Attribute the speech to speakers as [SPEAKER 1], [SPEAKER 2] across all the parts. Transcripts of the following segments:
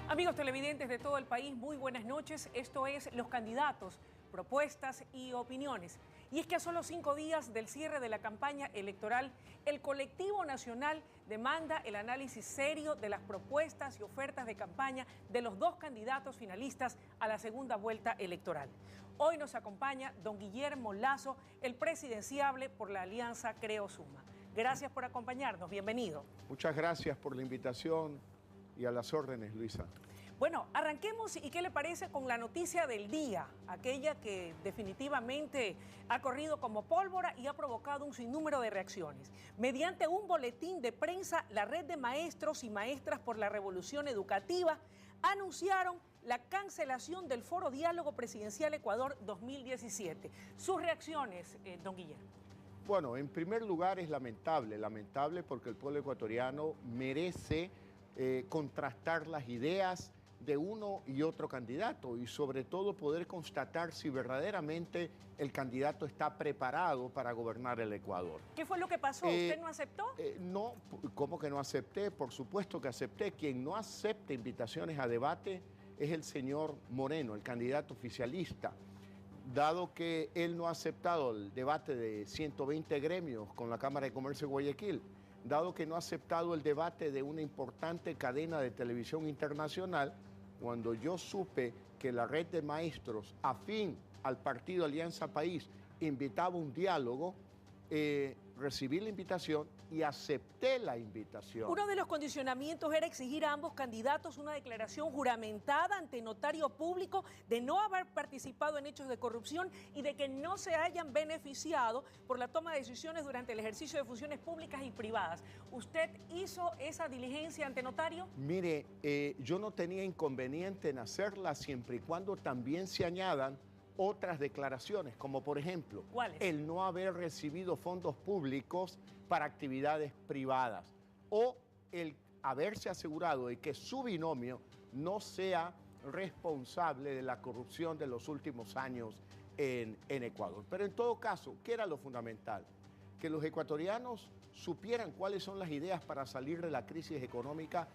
[SPEAKER 1] Amigos televidentes de todo el país, muy buenas noches. Esto es Los Candidatos, Propuestas y Opiniones. Y es que a solo 5 días del cierre de la campaña electoral, el colectivo nacional demanda el análisis serio de las propuestas y ofertas de campaña de los dos candidatos finalistas a la segunda vuelta electoral. Hoy nos acompaña don Guillermo Lasso, el presidenciable por la alianza Creo Suma. Gracias por acompañarnos, bienvenido.
[SPEAKER 2] Muchas gracias por la invitación y a las órdenes, Luisa.
[SPEAKER 1] Bueno, arranquemos y qué le parece con la noticia del día, aquella que definitivamente ha corrido como pólvora y ha provocado un sinnúmero de reacciones. Mediante un boletín de prensa, la red de maestros y maestras por la revolución educativa anunciaron la cancelación del Foro Diálogo Presidencial Ecuador 2017. Sus reacciones, don Guillermo.
[SPEAKER 2] Bueno, en primer lugar es lamentable porque el pueblo ecuatoriano merece contrastar las ideas de uno y otro candidato y sobre todo poder constatar si verdaderamente el candidato está preparado para gobernar el Ecuador.
[SPEAKER 1] ¿Qué fue lo que pasó? ¿Usted no aceptó?
[SPEAKER 2] No, ¿cómo que no acepté? Por supuesto que acepté. Quien no acepta invitaciones a debate es el señor Moreno, el candidato oficialista. Dado que él no ha aceptado el debate de 120 gremios con la Cámara de Comercio de Guayaquil, dado que no ha aceptado el debate de una importante cadena de televisión internacional, cuando yo supe que la red de maestros afín al partido Alianza País invitaba un diálogo, recibí la invitación y acepté la invitación.
[SPEAKER 1] Uno de los condicionamientos era exigir a ambos candidatos una declaración juramentada ante notario público de no haber participado en hechos de corrupción y de que no se hayan beneficiado por la toma de decisiones durante el ejercicio de funciones públicas y privadas. ¿Usted hizo esa diligencia ante notario?
[SPEAKER 2] Mire, yo no tenía inconveniente en hacerla siempre y cuando también se añadan otras declaraciones, como por ejemplo,
[SPEAKER 1] ¿cuáles?
[SPEAKER 2] El no haber recibido fondos públicos para actividades privadas o el haberse asegurado de que su binomio no sea responsable de la corrupción de los últimos años en Ecuador. Pero en todo caso, ¿qué era lo fundamental? Que los ecuatorianos supieran cuáles son las ideas para salir de la crisis económica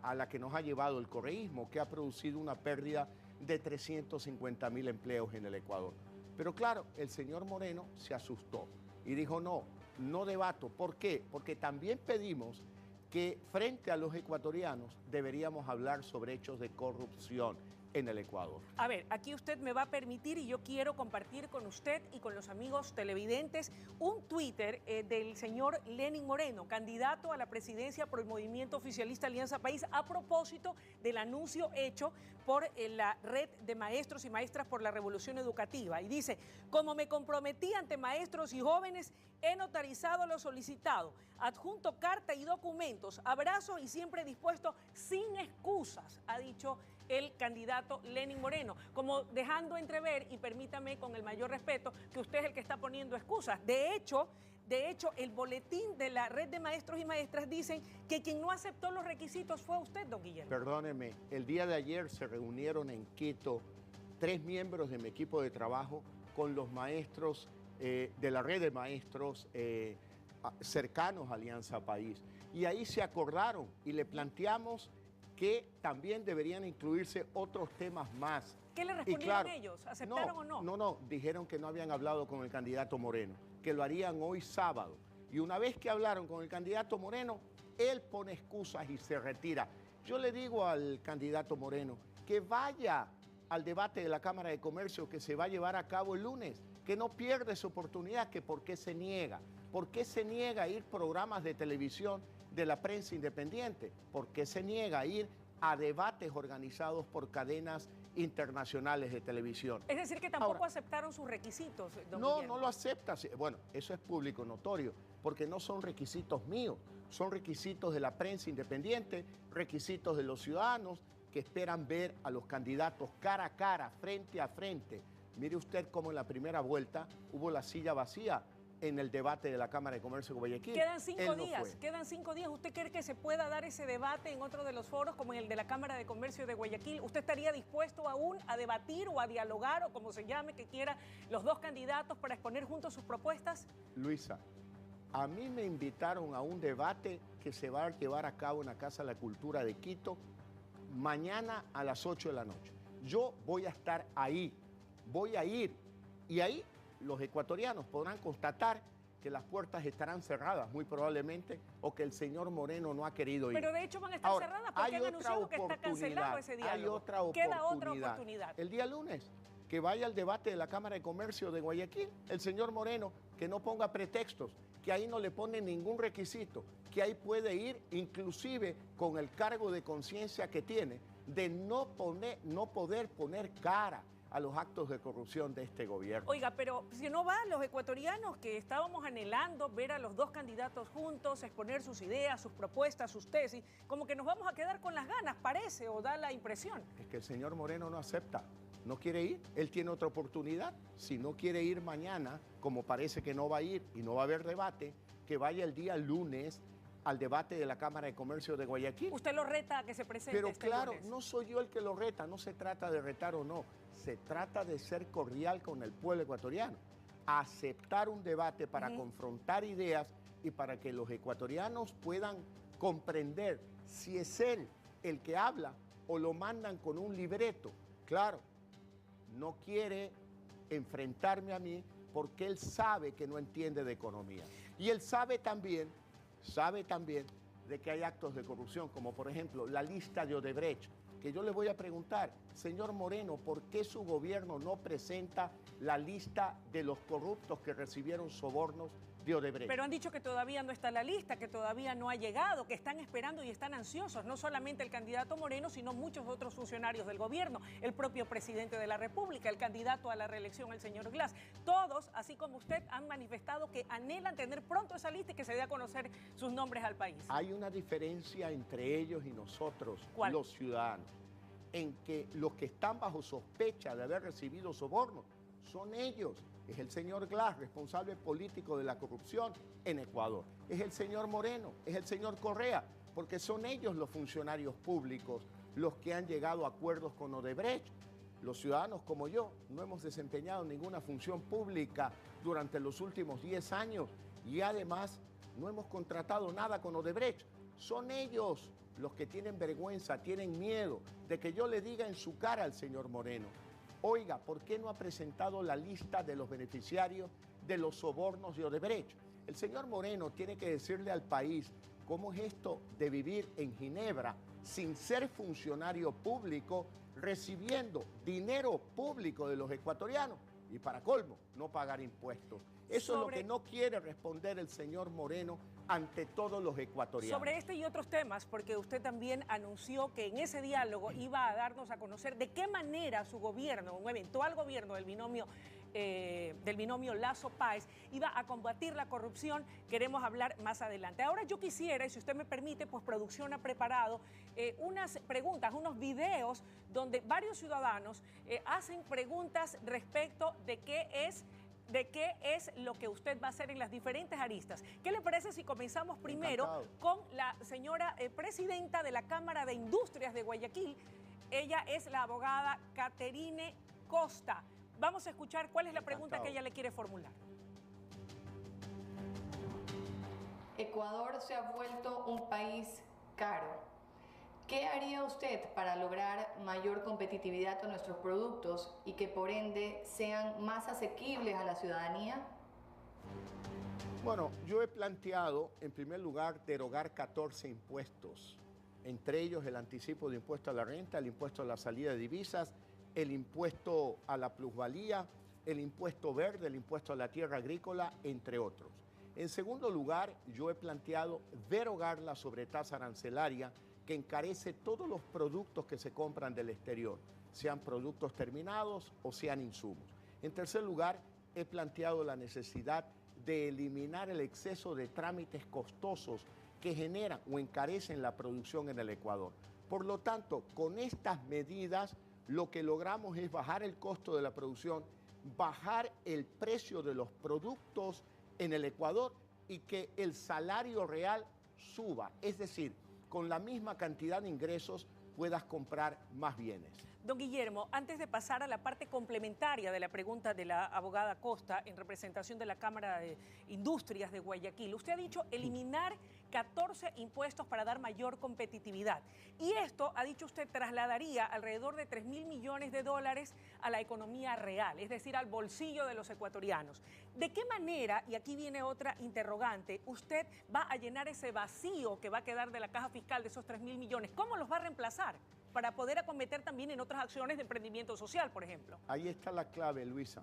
[SPEAKER 2] a la que nos ha llevado el correísmo, que ha producido una pérdida de 350.000 empleos en el Ecuador. Pero claro, el señor Moreno se asustó y dijo no debato. ¿Por qué? Porque también pedimos que frente a los ecuatorianos deberíamos hablar sobre hechos de corrupción en el Ecuador.
[SPEAKER 1] A ver, aquí usted me va a permitir y yo quiero compartir con usted y con los amigos televidentes un Twitter del señor Lenín Moreno, candidato a la presidencia por el movimiento oficialista Alianza País, a propósito del anuncio hecho por la red de maestros y maestras por la revolución educativa. Y dice: como me comprometí ante maestros y jóvenes, he notarizado lo solicitado, adjunto carta y documentos, abrazo y siempre dispuesto sin excusas, ha dicho el candidato Lenín Moreno, como dejando entrever, y permítame con el mayor respeto, que usted es el que está poniendo excusas. De hecho, el boletín de la red de maestros y maestras dicen que quien no aceptó los requisitos fue usted, don Guillermo.
[SPEAKER 2] Perdóneme, el día de ayer se reunieron en Quito 3 miembros de mi equipo de trabajo con los maestros de la red de maestros cercanos a Alianza País. Y ahí se acordaron y le planteamos que también deberían incluirse otros temas más.
[SPEAKER 1] ¿Qué le respondieron ellos? ¿Aceptaron o no?
[SPEAKER 2] No, dijeron que no habían hablado con el candidato Moreno, que lo harían hoy sábado. Y una vez que hablaron con el candidato Moreno, él pone excusas y se retira. Yo le digo al candidato Moreno que vaya al debate de la Cámara de Comercio que se va a llevar a cabo el lunes, que no pierda esa oportunidad, que por qué se niega. ¿Por qué se niega a ir a programas de televisión de la prensa independiente? ¿Por qué se niega a ir a debates organizados por cadenas internacionales de televisión?
[SPEAKER 1] Es decir, que tampoco aceptaron sus requisitos, don Guillermo.
[SPEAKER 2] No lo acepta. Bueno, eso es público notorio, porque no son requisitos míos, son requisitos de la prensa independiente, requisitos de los ciudadanos que esperan ver a los candidatos cara a cara, frente a frente. Mire usted cómo en la primera vuelta hubo la silla vacía en el debate de la Cámara de Comercio de Guayaquil.
[SPEAKER 1] Quedan 5 días, quedan 5 días. ¿Usted cree que se pueda dar ese debate en otro de los foros, como en el de la Cámara de Comercio de Guayaquil? ¿Usted estaría dispuesto aún a debatir o a dialogar, o como se llame, que quiera, los dos candidatos para exponer juntos sus propuestas?
[SPEAKER 2] Luisa, a mí me invitaron a un debate que se va a llevar a cabo en la Casa de la Cultura de Quito mañana a las 8 de la noche. Yo voy a estar ahí, voy a ir. Y ahí los ecuatorianos podrán constatar que las puertas estarán cerradas, muy probablemente, o que el señor Moreno no ha querido ir.
[SPEAKER 1] Pero de hecho van a estar cerradas porque han anunciado que está cancelado ese diálogo.
[SPEAKER 2] Hay otra oportunidad.
[SPEAKER 1] Queda otra oportunidad.
[SPEAKER 2] El día lunes, que vaya al debate de la Cámara de Comercio de Guayaquil, el señor Moreno, que no ponga pretextos, que ahí no le pone ningún requisito, que ahí puede ir inclusive con el cargo de conciencia que tiene de no poder poner cara a los actos de corrupción de este gobierno.
[SPEAKER 1] Oiga, pero si no van los ecuatorianos que estábamos anhelando ver a los dos candidatos juntos, exponer sus ideas, sus propuestas, sus tesis, como que nos vamos a quedar con las ganas, parece, o da la impresión.
[SPEAKER 2] Es que el señor Moreno no acepta, no quiere ir, él tiene otra oportunidad. Si no quiere ir mañana, como parece que no va a ir y no va a haber debate, que vaya el día lunes al debate de la Cámara de Comercio de Guayaquil.
[SPEAKER 1] Usted lo reta a que se presente.
[SPEAKER 2] Pero
[SPEAKER 1] este
[SPEAKER 2] claro,
[SPEAKER 1] lunes.
[SPEAKER 2] no soy yo el que lo reta, no se trata de retar o no, se trata de ser cordial con el pueblo ecuatoriano, aceptar un debate para confrontar ideas y para que los ecuatorianos puedan comprender si es él el que habla o lo mandan con un libreto. Claro, no quiere enfrentarme a mí porque él sabe que no entiende de economía. Y él sabe también de que hay actos de corrupción, como por ejemplo la lista de Odebrecht, que yo le voy a preguntar, señor Moreno, ¿por qué su gobierno no presenta la lista de los corruptos que recibieron sobornos de Odebrecht?
[SPEAKER 1] Pero han dicho que todavía no está en la lista, que todavía no ha llegado, que están esperando y están ansiosos, no solamente el candidato Moreno, sino muchos otros funcionarios del gobierno, el propio presidente de la República, el candidato a la reelección, el señor Glass. Todos, así como usted, han manifestado que anhelan tener pronto esa lista y que se dé a conocer sus nombres al país.
[SPEAKER 2] Hay una diferencia entre ellos y nosotros,
[SPEAKER 1] ¿Cuál?
[SPEAKER 2] los ciudadanos, en que los que están bajo sospecha de haber recibido sobornos son ellos. Es el señor Glass, responsable político de la corrupción en Ecuador. Es el señor Moreno, es el señor Correa, porque son ellos los funcionarios públicos los que han llegado a acuerdos con Odebrecht. Los ciudadanos como yo no hemos desempeñado ninguna función pública durante los últimos 10 años y además no hemos contratado nada con Odebrecht. Son ellos los que tienen vergüenza, tienen miedo de que yo le diga en su cara al señor Moreno: oiga, ¿por qué no ha presentado la lista de los beneficiarios de los sobornos de Odebrecht? El señor Moreno tiene que decirle al país cómo es esto de vivir en Ginebra sin ser funcionario público, recibiendo dinero público de los ecuatorianos y, para colmo, no pagar impuestos. Eso es lo que no quiere responder el señor Moreno ante todos los ecuatorianos.
[SPEAKER 1] Sobre este y otros temas, porque usted también anunció que en ese diálogo iba a darnos a conocer de qué manera su gobierno, un eventual gobierno del binomio Lasso-Páez, iba a combatir la corrupción. Queremos hablar más adelante. Ahora yo quisiera, y si usted me permite, pues producción ha preparado unas preguntas, unos videos donde varios ciudadanos hacen preguntas respecto de qué es lo que usted va a hacer en las diferentes aristas. ¿Qué le parece si comenzamos primero con la señora presidenta de la Cámara de Industrias de Guayaquil? Ella es la abogada Caterine Costa. Vamos a escuchar cuál es la pregunta que ella le quiere formular.
[SPEAKER 3] Ecuador se ha vuelto un país caro. ¿Qué haría usted para lograr mayor competitividad a nuestros productos y que por ende sean más asequibles a la ciudadanía?
[SPEAKER 2] Bueno, yo he planteado, en primer lugar, derogar 14 impuestos, entre ellos el anticipo de impuesto a la renta, el impuesto a la salida de divisas, el impuesto a la plusvalía, el impuesto verde, el impuesto a la tierra agrícola, entre otros. En segundo lugar, yo he planteado derogar la sobretasa arancelaria que encarece todos los productos que se compran del exterior, sean productos terminados o sean insumos. En tercer lugar, he planteado la necesidad de eliminar el exceso de trámites costosos que generan o encarecen la producción en el Ecuador. Por lo tanto, con estas medidas, lo que logramos es bajar el costo de la producción, bajar el precio de los productos en el Ecuador y que el salario real suba. Es decir, con la misma cantidad de ingresos puedas comprar más bienes.
[SPEAKER 1] Don Guillermo, antes de pasar a la parte complementaria de la pregunta de la abogada Costa en representación de la Cámara de Industrias de Guayaquil, usted ha dicho eliminar 14 impuestos para dar mayor competitividad. Y esto, ha dicho usted, trasladaría alrededor de 3.000 millones de dólares a la economía real, es decir, al bolsillo de los ecuatorianos. ¿De qué manera, y aquí viene otra interrogante, usted va a llenar ese vacío que va a quedar de la caja fiscal de esos 3.000 millones? ¿Cómo los va a reemplazar para poder acometer también en otras acciones de emprendimiento social, por ejemplo?
[SPEAKER 2] Ahí está la clave, Luisa.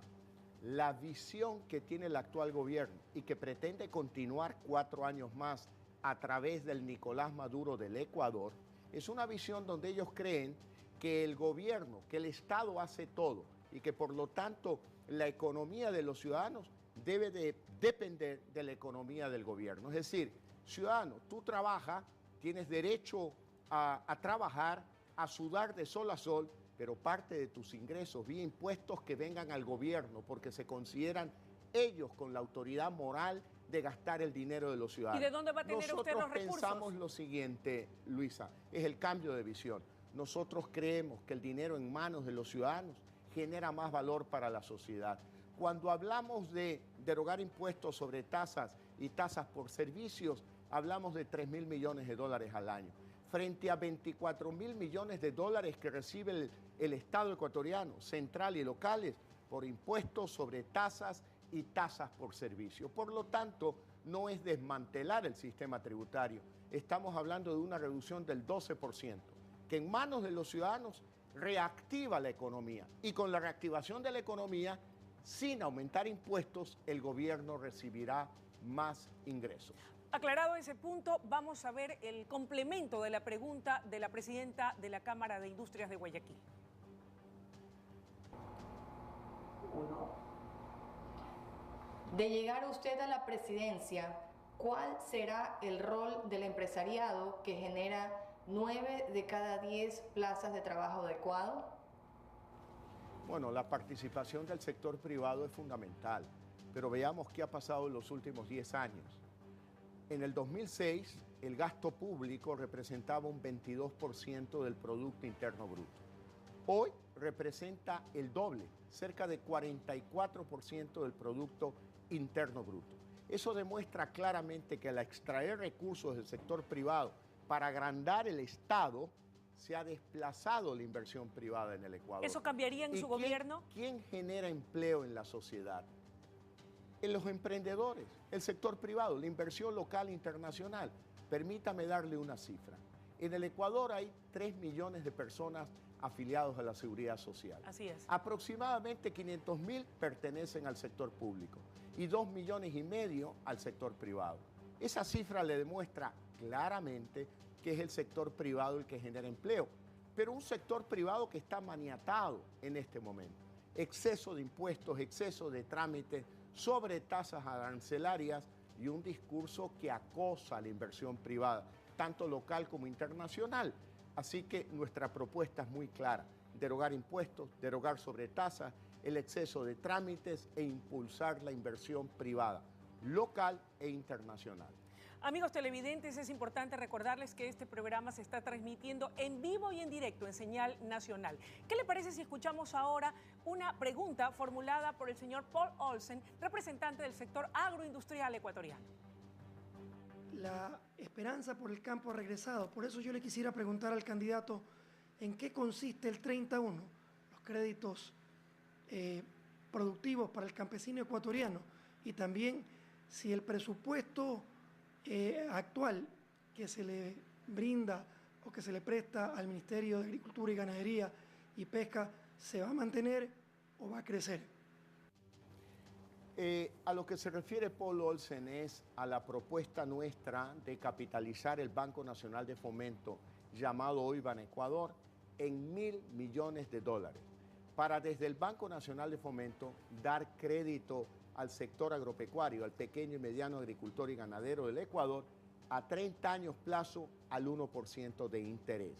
[SPEAKER 2] La visión que tiene el actual gobierno y que pretende continuar 4 años más a través del Nicolás Maduro del Ecuador, es una visión donde ellos creen que el gobierno, que el Estado hace todo y que por lo tanto la economía de los ciudadanos debe de depender de la economía del gobierno. Es decir, ciudadano, tú trabajas, tienes derecho a trabajar, a sudar de sol a sol, pero parte de tus ingresos vía impuestos que vengan al gobierno porque se consideran ellos con la autoridad moral de gastar el dinero de los ciudadanos.
[SPEAKER 1] ¿Y de dónde va a tener usted los recursos?
[SPEAKER 2] Nosotros pensamos lo siguiente, Luisa, es el cambio de visión. Nosotros creemos que el dinero en manos de los ciudadanos genera más valor para la sociedad. Cuando hablamos de derogar impuestos sobre tasas y tasas por servicios, hablamos de 3.000 millones de dólares al año, frente a 24.000 millones de dólares que recibe el Estado ecuatoriano, central y locales, por impuestos sobre tasas y tasas por servicio. Por lo tanto, no es desmantelar el sistema tributario. Estamos hablando de una reducción del 12%, que en manos de los ciudadanos reactiva la economía. Y con la reactivación de la economía, sin aumentar impuestos, el gobierno recibirá más ingresos.
[SPEAKER 1] Aclarado ese punto, vamos a ver el complemento de la pregunta de la presidenta de la Cámara de Industrias de Guayaquil.
[SPEAKER 3] De llegar usted a la presidencia, ¿cuál será el rol del empresariado que genera 9 de cada 10 plazas de trabajo adecuado?
[SPEAKER 2] Bueno, la participación del sector privado es fundamental, pero veamos qué ha pasado en los últimos 10 años. En el 2006, el gasto público representaba un 22% del Producto Interno Bruto. Hoy representa el doble, cerca de 44% del Producto Interno Bruto. Eso demuestra claramente que al extraer recursos del sector privado para agrandar el Estado, se ha desplazado la inversión privada en el Ecuador.
[SPEAKER 1] ¿Eso cambiaría en su gobierno?
[SPEAKER 2] ¿Quién genera empleo en la sociedad? En los emprendedores, el sector privado, la inversión local e internacional. Permítame darle una cifra. En el Ecuador hay 3 millones de personas afiliados a la Seguridad Social.
[SPEAKER 1] Así es.
[SPEAKER 2] Aproximadamente 500.000 pertenecen al sector público y 2,5 millones al sector privado. Esa cifra le demuestra claramente que es el sector privado el que genera empleo, pero un sector privado que está maniatado en este momento. Exceso de impuestos, exceso de trámites, sobre tasas arancelarias y un discurso que acosa la inversión privada, tanto local como internacional. Así que nuestra propuesta es muy clara: derogar impuestos, derogar sobretasas, el exceso de trámites e impulsar la inversión privada, local e internacional.
[SPEAKER 1] Amigos televidentes, es importante recordarles que este programa se está transmitiendo en vivo y en directo en señal nacional. ¿Qué le parece si escuchamos ahora una pregunta formulada por el señor Paul Olsen, representante del sector agroindustrial ecuatoriano?
[SPEAKER 4] La esperanza por el campo ha regresado. Por eso yo le quisiera preguntar al candidato en qué consiste el 31, los créditos productivos para el campesino ecuatoriano, y también si el presupuesto actual que se le brinda o que se le presta al Ministerio de Agricultura y Ganadería y Pesca se va a mantener o va a crecer.
[SPEAKER 2] A lo que se refiere Paul Olsen es a la propuesta nuestra de capitalizar el Banco Nacional de Fomento, llamado hoy Banecuador, en $1.000 millones para desde el Banco Nacional de Fomento dar crédito al sector agropecuario, al pequeño y mediano agricultor y ganadero del Ecuador, a 30 años plazo al 1% de interés.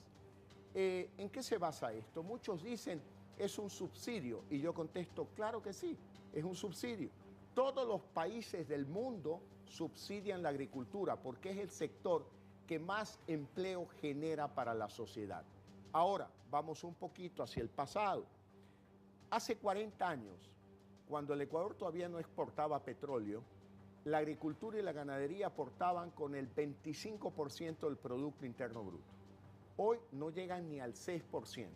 [SPEAKER 2] ¿En qué se basa esto? Muchos dicen es un subsidio y yo contesto, claro que sí, es un subsidio. Todos los países del mundo subsidian la agricultura porque es el sector que más empleo genera para la sociedad. Ahora, vamos un poquito hacia el pasado. Hace 40 años, cuando el Ecuador todavía no exportaba petróleo, la agricultura y la ganadería aportaban con el 25% del Producto Interno Bruto. Hoy no llegan ni al 6%.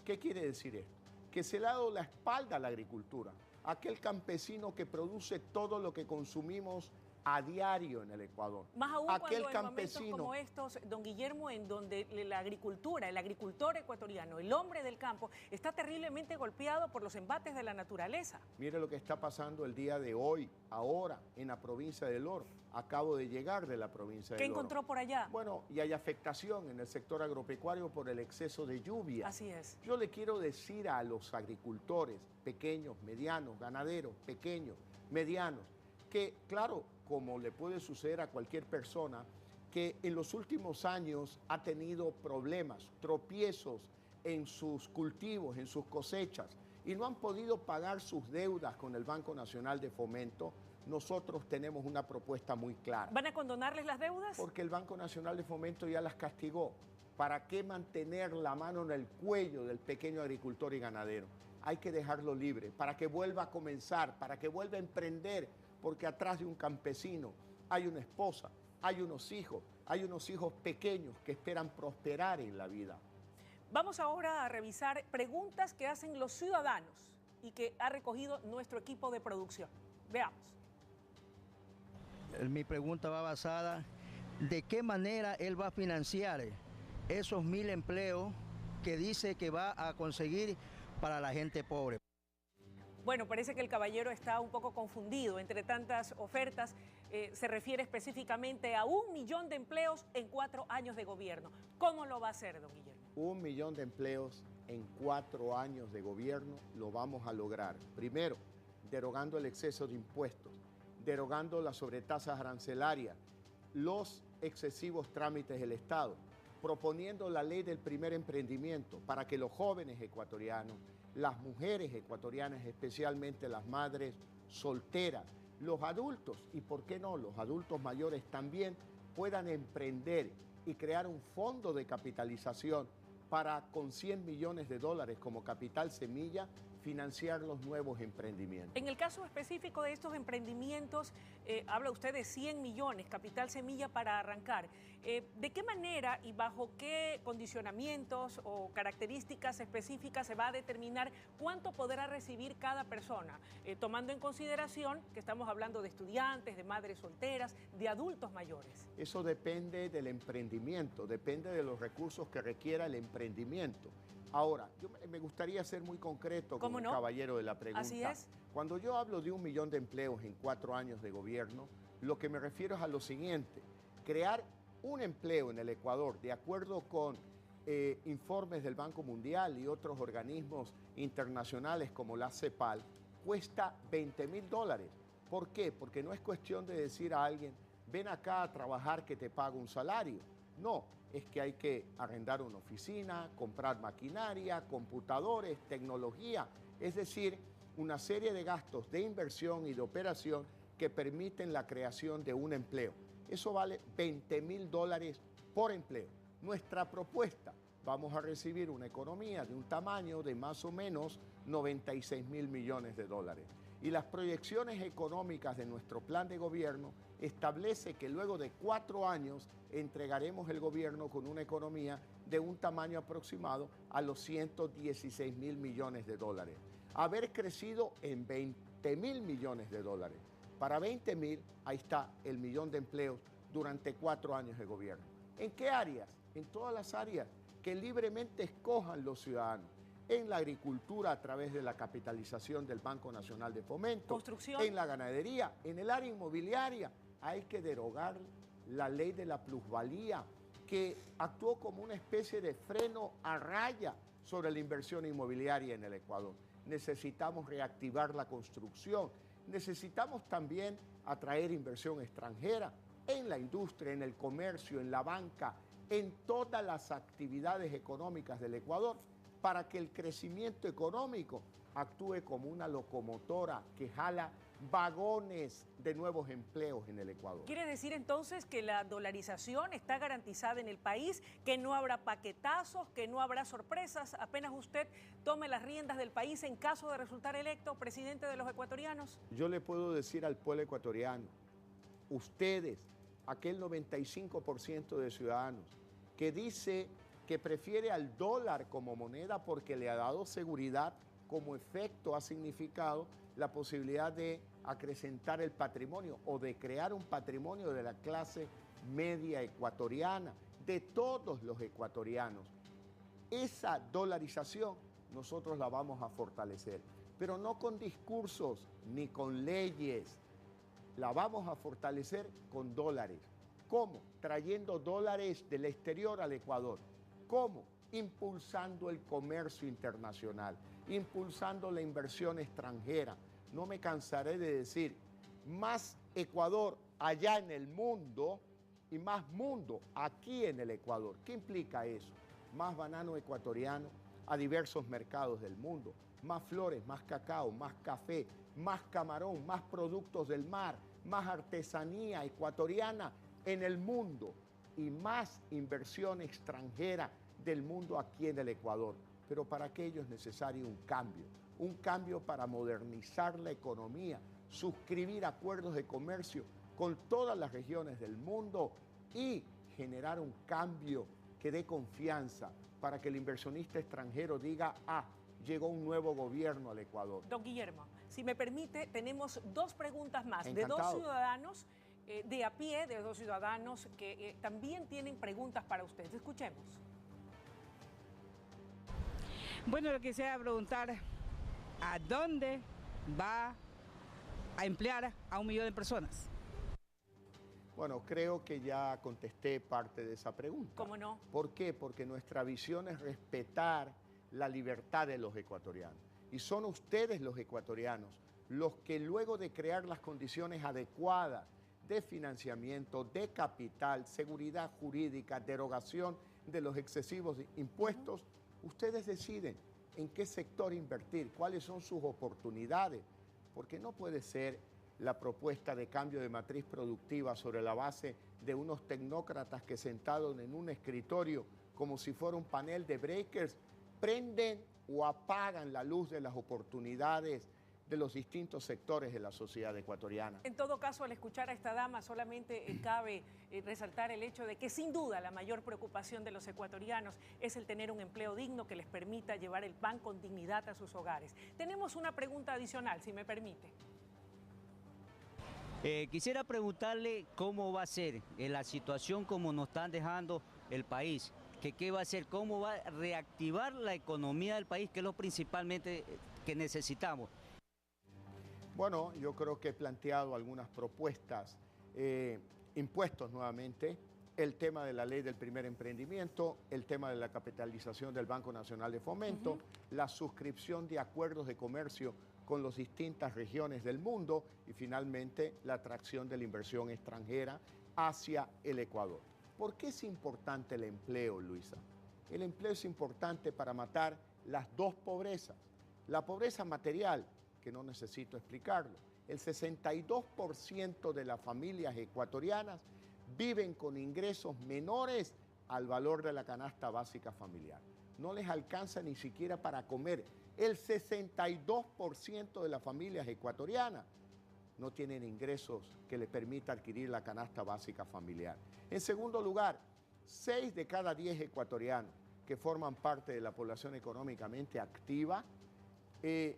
[SPEAKER 2] ¿Qué quiere decir esto? Que se le ha dado la espalda a la agricultura, aquel campesino que produce todo lo que consumimos a diario en el Ecuador.
[SPEAKER 1] Más aún
[SPEAKER 2] aquel
[SPEAKER 1] cuando en momentos como estos, don Guillermo, en donde la agricultura, el agricultor ecuatoriano, el hombre del campo, está terriblemente golpeado por los embates de la naturaleza.
[SPEAKER 2] Mire lo que está pasando el día de hoy, ahora, en la provincia del Oro. Acabo de llegar de la provincia del Oro.
[SPEAKER 1] ¿Qué encontró por allá?
[SPEAKER 2] Bueno, y hay afectación en el sector agropecuario por el exceso de lluvia.
[SPEAKER 1] Así es.
[SPEAKER 2] Yo le quiero decir a los agricultores pequeños, medianos, ganaderos, pequeños, medianos, que claro, como le puede suceder a cualquier persona, que en los últimos años ha tenido problemas, tropiezos en sus cultivos, en sus cosechas, y no han podido pagar sus deudas con el Banco Nacional de Fomento, nosotros tenemos una propuesta muy clara.
[SPEAKER 1] ¿Van a condonarles las deudas?
[SPEAKER 2] Porque el Banco Nacional de Fomento ya las castigó. ¿Para qué mantener la mano en el cuello del pequeño agricultor y ganadero? Hay que dejarlo libre para que vuelva a comenzar, para que vuelva a emprender, porque atrás de un campesino hay una esposa, hay unos hijos pequeños que esperan prosperar en la vida.
[SPEAKER 1] Vamos ahora a revisar preguntas que hacen los ciudadanos y que ha recogido nuestro equipo de producción. Veamos.
[SPEAKER 5] Mi pregunta va basada, ¿de qué manera él va a financiar esos 1.000 empleos que dice que va a conseguir para la gente pobre?
[SPEAKER 1] Bueno, parece que el caballero está un poco confundido. Entre tantas ofertas, se refiere específicamente a 1 millón de empleos en 4 años de gobierno. ¿Cómo lo va a hacer, don Guillermo?
[SPEAKER 2] 1 millón de empleos en 4 años de gobierno lo vamos a lograr. Primero, derogando el exceso de impuestos, derogando las sobretasas arancelarias, los excesivos trámites del Estado, proponiendo la ley del primer emprendimiento para que los jóvenes ecuatorianos, las mujeres ecuatorianas, especialmente las madres solteras, los adultos y, ¿por qué no?, los adultos mayores también puedan emprender y crear un fondo de capitalización para, con 100 millones de dólares como capital semilla, financiar los nuevos emprendimientos.
[SPEAKER 1] En el caso específico de estos emprendimientos, habla usted de 100 millones, capital semilla para arrancar. ¿De qué manera y bajo qué condicionamientos o características específicas se va a determinar cuánto podrá recibir cada persona? Tomando en consideración que estamos hablando de estudiantes, de madres solteras, de adultos mayores.
[SPEAKER 2] Eso depende del emprendimiento, depende de los recursos que requiera el emprendimiento. Ahora, yo me gustaría ser muy concreto con el caballero de la pregunta.
[SPEAKER 1] Así es.
[SPEAKER 2] Cuando yo hablo de 1 millón de empleos en 4 años de gobierno, lo que me refiero es a lo siguiente: crear un empleo en el Ecuador, de acuerdo con informes del Banco Mundial y otros organismos internacionales como la CEPAL, cuesta $20.000. ¿Por qué? Porque no es cuestión de decir a alguien, ven acá a trabajar que te pago un salario. No, es que hay que arrendar una oficina, comprar maquinaria, computadores, tecnología, es decir, una serie de gastos de inversión y de operación que permiten la creación de un empleo. Eso vale $20.000 por empleo. Nuestra propuesta, vamos a recibir una economía de un tamaño de más o menos 96.000 millones de dólares. Y las proyecciones económicas de nuestro plan de gobierno establece que luego de 4 años entregaremos el gobierno con una economía de un tamaño aproximado a los 116.000 millones de dólares. Haber crecido en 20.000 millones de dólares. Para 20.000, ahí está el millón de empleos durante 4 años de gobierno. ¿En qué áreas? En todas las áreas que libremente escojan los ciudadanos. En la agricultura a través de la capitalización del Banco Nacional de Fomento.
[SPEAKER 1] Construcción.
[SPEAKER 2] En la ganadería, en el área inmobiliaria. Hay que derogar la ley de la plusvalía, que actuó como una especie de freno a raya sobre la inversión inmobiliaria en el Ecuador. Necesitamos reactivar la construcción. Necesitamos también atraer inversión extranjera en la industria, en el comercio, en la banca, en todas las actividades económicas del Ecuador, para que el crecimiento económico actúe como una locomotora que jala vagones de nuevos empleos en el Ecuador.
[SPEAKER 1] ¿Quiere decir entonces que la dolarización está garantizada en el país, que no habrá paquetazos, que no habrá sorpresas, apenas usted tome las riendas del país en caso de resultar electo presidente de los ecuatorianos?
[SPEAKER 2] Yo le puedo decir al pueblo ecuatoriano ustedes, aquel 95% de ciudadanos que dice que prefiere al dólar como moneda porque le ha dado seguridad, como efecto ha significado la posibilidad de acrecentar el patrimonio o de crear un patrimonio de la clase media ecuatoriana, de todos los ecuatorianos. Esa dolarización nosotros la vamos a fortalecer, pero no con discursos ni con leyes. La vamos a fortalecer con dólares. ¿Cómo? Trayendo dólares del exterior al Ecuador. ¿Cómo? Impulsando el comercio internacional, impulsando la inversión extranjera. No me cansaré de decir, más Ecuador allá en el mundo y más mundo aquí en el Ecuador. ¿Qué implica eso? Más banano ecuatoriano a diversos mercados del mundo, más flores, más cacao, más café, más camarón, más productos del mar, más artesanía ecuatoriana en el mundo y más inversión extranjera del mundo aquí en el Ecuador. Pero para aquello es necesario un cambio para modernizar la economía, suscribir acuerdos de comercio con todas las regiones del mundo y generar un cambio que dé confianza para que el inversionista extranjero diga, llegó un nuevo gobierno al Ecuador.
[SPEAKER 1] Don Guillermo, si me permite, tenemos dos preguntas más
[SPEAKER 2] Encantado.
[SPEAKER 1] de dos ciudadanos de a pie, de dos ciudadanos que también tienen preguntas para usted. Escuchemos.
[SPEAKER 6] Bueno, le quisiera preguntar, ¿a dónde va a emplear a 1 millón de personas?
[SPEAKER 2] Bueno, creo que ya contesté parte de esa pregunta.
[SPEAKER 1] ¿Cómo no?
[SPEAKER 2] ¿Por qué? Porque nuestra visión es respetar la libertad de los ecuatorianos. Y son ustedes los ecuatorianos los que luego de crear las condiciones adecuadas de financiamiento, de capital, seguridad jurídica, derogación de los excesivos impuestos, ustedes deciden en qué sector invertir, cuáles son sus oportunidades, porque no puede ser la propuesta de cambio de matriz productiva sobre la base de unos tecnócratas que sentados en un escritorio como si fuera un panel de breakers, prenden o apagan la luz de las oportunidades de los distintos sectores de la sociedad ecuatoriana.
[SPEAKER 1] En todo caso, al escuchar a esta dama, solamente cabe resaltar el hecho de que sin duda la mayor preocupación de los ecuatorianos es el tener un empleo digno que les permita llevar el pan con dignidad a sus hogares. Tenemos una pregunta adicional, si me permite.
[SPEAKER 7] Quisiera preguntarle cómo va a ser la situación como nos están dejando el país, qué va a hacer, cómo va a reactivar la economía del país, que es lo principalmente que necesitamos.
[SPEAKER 2] Bueno, yo creo que he planteado algunas propuestas, impuestos nuevamente, el tema de la ley del primer emprendimiento, el tema de la capitalización del Banco Nacional de Fomento, la suscripción de acuerdos de comercio con las distintas regiones del mundo y finalmente la atracción de la inversión extranjera hacia el Ecuador. ¿Por qué es importante el empleo, Luisa? El empleo es importante para matar las dos pobrezas. La pobreza material, que no necesito explicarlo. El 62% de las familias ecuatorianas viven con ingresos menores al valor de la canasta básica familiar. No les alcanza ni siquiera para comer. El 62% de las familias ecuatorianas no tienen ingresos que les permita adquirir la canasta básica familiar. En segundo lugar, 6 de cada 10 ecuatorianos que forman parte de la población económicamente activa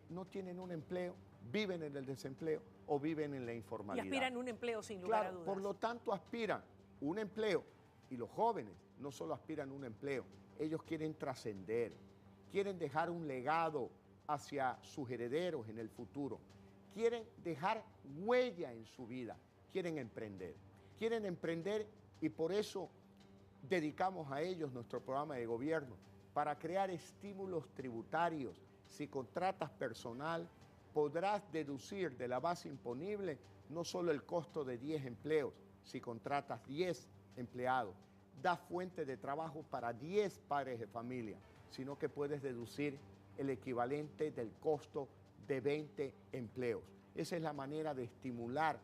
[SPEAKER 2] no tienen un empleo, viven en el desempleo o viven en la informalidad.
[SPEAKER 1] Y aspiran a un empleo sin lugar a dudas.
[SPEAKER 2] Por lo tanto aspiran un empleo y los jóvenes no solo aspiran a un empleo, ellos quieren trascender, quieren dejar un legado hacia sus herederos en el futuro, quieren dejar huella en su vida, quieren emprender y por eso dedicamos a ellos nuestro programa de gobierno para crear estímulos tributarios. Si contratas personal, podrás deducir de la base imponible no solo el costo de 10 empleos, si contratas 10 empleados, da fuente de trabajo para 10 padres de familia, sino que puedes deducir el equivalente del costo de 20 empleos. Esa es la manera de estimular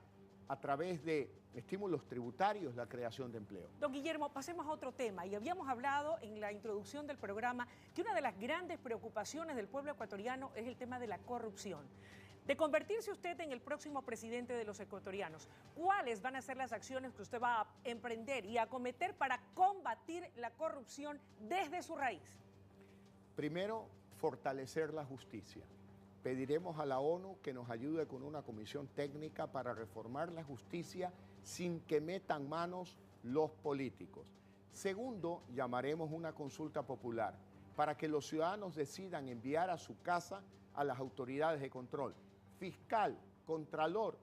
[SPEAKER 2] a través de estímulos tributarios la creación de empleo.
[SPEAKER 1] Don Guillermo, pasemos a otro tema. Y habíamos hablado en la introducción del programa que una de las grandes preocupaciones del pueblo ecuatoriano es el tema de la corrupción. De convertirse usted en el próximo presidente de los ecuatorianos, ¿cuáles van a ser las acciones que usted va a emprender y acometer para combatir la corrupción desde su raíz?
[SPEAKER 2] Primero, fortalecer la justicia. Pediremos a la ONU que nos ayude con una comisión técnica para reformar la justicia sin que metan manos los políticos. Segundo, llamaremos una consulta popular para que los ciudadanos decidan enviar a su casa a las autoridades de control, fiscal, contralor,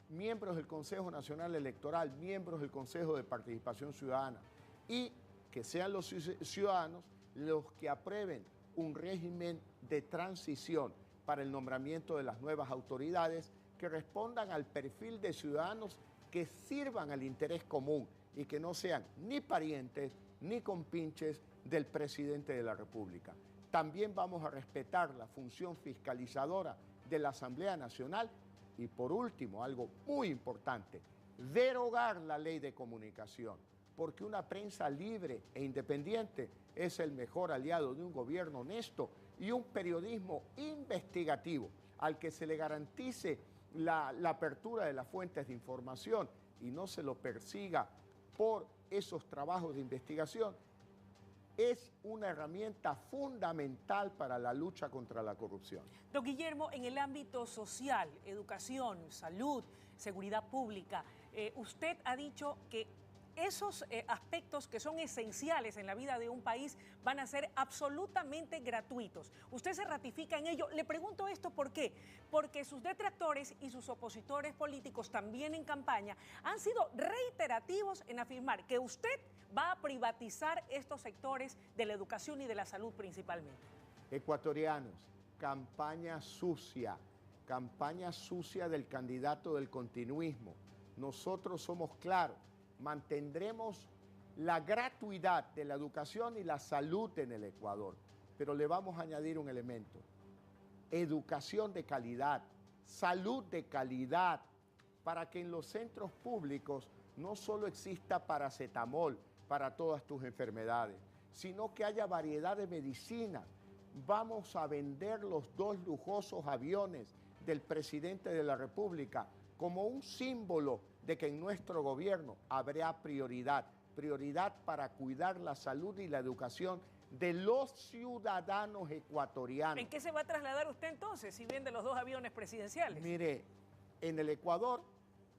[SPEAKER 2] miembros del Consejo Nacional Electoral, miembros del Consejo de Participación Ciudadana, y que sean los ciudadanos los que aprueben un régimen de transición para el nombramiento de las nuevas autoridades que respondan al perfil de ciudadanos que sirvan al interés común y que no sean ni parientes ni compinches del presidente de la República. También vamos a respetar la función fiscalizadora de la Asamblea Nacional y, por último, algo muy importante, derogar la ley de comunicación, porque una prensa libre e independiente es el mejor aliado de un gobierno honesto y un periodismo investigativo al que se le garantice la apertura de las fuentes de información y no se lo persiga por esos trabajos de investigación, es una herramienta fundamental para la lucha contra la corrupción.
[SPEAKER 1] Don Guillermo, en el ámbito social, educación, salud, seguridad pública, usted ha dicho que esos aspectos que son esenciales en la vida de un país van a ser absolutamente gratuitos. ¿Usted se ratifica en ello? Le pregunto esto ¿por qué? Porque sus detractores y sus opositores políticos también en campaña han sido reiterativos en afirmar que usted va a privatizar estos sectores de la educación y de la salud principalmente.
[SPEAKER 2] Ecuatorianos, campaña sucia del candidato del continuismo. Nosotros somos claros. Mantendremos la gratuidad de la educación y la salud en el Ecuador, pero le vamos a añadir un elemento: educación de calidad, salud de calidad, para que en los centros públicos no solo exista paracetamol para todas tus enfermedades, sino que haya variedad de medicinas. Vamos a vender los 2 lujosos aviones del presidente de la República como un símbolo de que en nuestro gobierno habrá prioridad para cuidar la salud y la educación de los ciudadanos ecuatorianos.
[SPEAKER 1] ¿En qué se va a trasladar usted entonces si vende los 2 aviones presidenciales?
[SPEAKER 2] Mire, en el Ecuador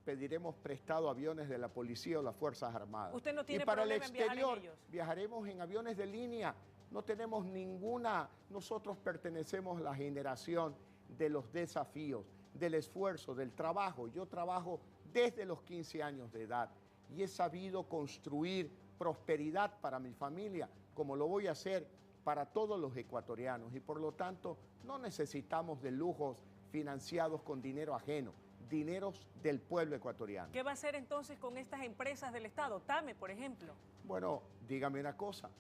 [SPEAKER 2] pediremos prestado aviones de la policía o las Fuerzas Armadas.
[SPEAKER 1] ¿Usted no tiene
[SPEAKER 2] y para el
[SPEAKER 1] problema en viajar
[SPEAKER 2] exterior
[SPEAKER 1] en ellos?
[SPEAKER 2] Viajaremos en aviones de línea. No tenemos ninguna. Nosotros pertenecemos a la generación de los desafíos, del esfuerzo, del trabajo. Yo trabajo desde los 15 años de edad y he sabido construir prosperidad para mi familia, como lo voy a hacer para todos los ecuatorianos, y por lo tanto no necesitamos de lujos financiados con dinero ajeno, dineros del pueblo ecuatoriano.
[SPEAKER 1] ¿Qué va a hacer entonces con estas empresas del Estado? TAME, por ejemplo.
[SPEAKER 2] Bueno, dígame una cosa,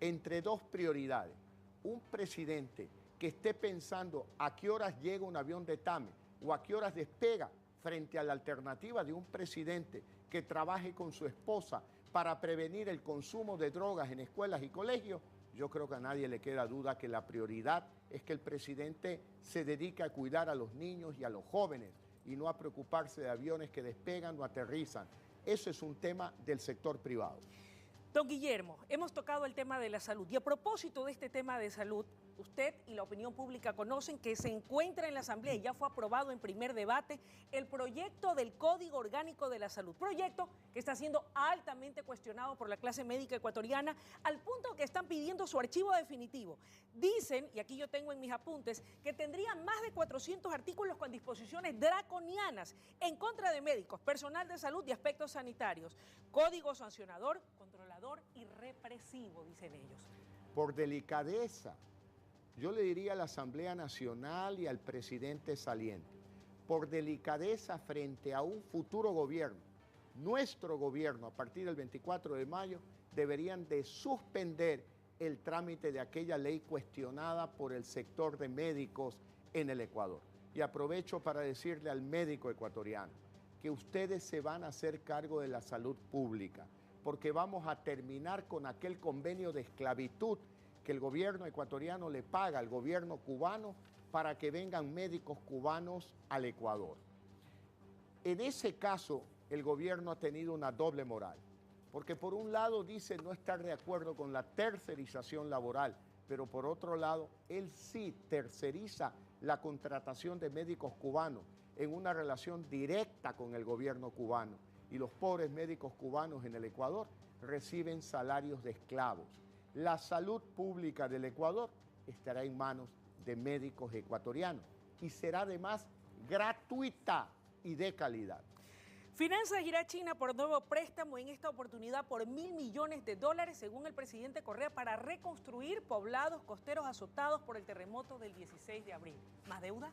[SPEAKER 2] entre 2 prioridades, un presidente que esté pensando a qué horas llega un avión de TAME o a qué horas despega, frente a la alternativa de un presidente que trabaje con su esposa para prevenir el consumo de drogas en escuelas y colegios, yo creo que a nadie le queda duda que la prioridad es que el presidente se dedique a cuidar a los niños y a los jóvenes y no a preocuparse de aviones que despegan o aterrizan. Eso es un tema del sector privado.
[SPEAKER 1] Don Guillermo, hemos tocado el tema de la salud y a propósito de este tema de salud, usted y la opinión pública conocen que se encuentra en la Asamblea y ya fue aprobado en primer debate el proyecto del Código Orgánico de la Salud, proyecto que está siendo altamente cuestionado por la clase médica ecuatoriana al punto que están pidiendo su archivo definitivo. Dicen, y aquí yo tengo en mis apuntes, que tendría más de 400 artículos con disposiciones draconianas en contra de médicos, personal de salud y aspectos sanitarios. Código sancionador, controlador y represivo, dicen ellos.
[SPEAKER 2] Por delicadeza, yo le diría a la Asamblea Nacional y al presidente saliente, por delicadeza frente a un futuro gobierno, nuestro gobierno a partir del 24 de mayo deberían de suspender el trámite de aquella ley cuestionada por el sector de médicos en el Ecuador. Y aprovecho para decirle al médico ecuatoriano que ustedes se van a hacer cargo de la salud pública, porque vamos a terminar con aquel convenio de esclavitud que el gobierno ecuatoriano le paga al gobierno cubano para que vengan médicos cubanos al Ecuador. En ese caso, el gobierno ha tenido una doble moral, porque por un lado dice no estar de acuerdo con la tercerización laboral, pero por otro lado, él sí terceriza la contratación de médicos cubanos en una relación directa con el gobierno cubano. Y los pobres médicos cubanos en el Ecuador reciben salarios de esclavos. La salud pública del Ecuador estará en manos de médicos ecuatorianos y será además gratuita y de calidad.
[SPEAKER 1] Finanzas irá a China por nuevo préstamo, en esta oportunidad por $1.000 millones, según el presidente Correa, para reconstruir poblados costeros azotados por el terremoto del 16 de abril. ¿Más deuda?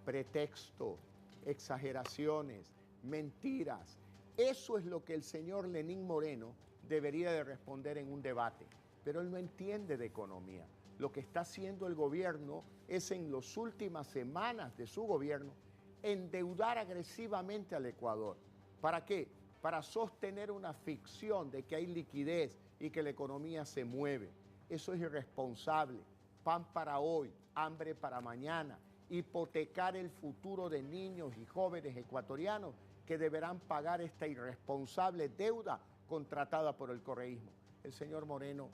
[SPEAKER 2] Pretexto, exageraciones, mentiras. Eso es lo que el señor Lenín Moreno debería de responder en un debate, pero él no entiende de economía. Lo que está haciendo el gobierno es, en las últimas semanas de su gobierno, endeudar agresivamente al Ecuador. ¿Para qué? Para sostener una ficción de que hay liquidez y que la economía se mueve. Eso es irresponsable. Pan para hoy, hambre para mañana. Hipotecar el futuro de niños y jóvenes ecuatorianos que deberán pagar esta irresponsable deuda contratada por el correísmo. El señor Moreno,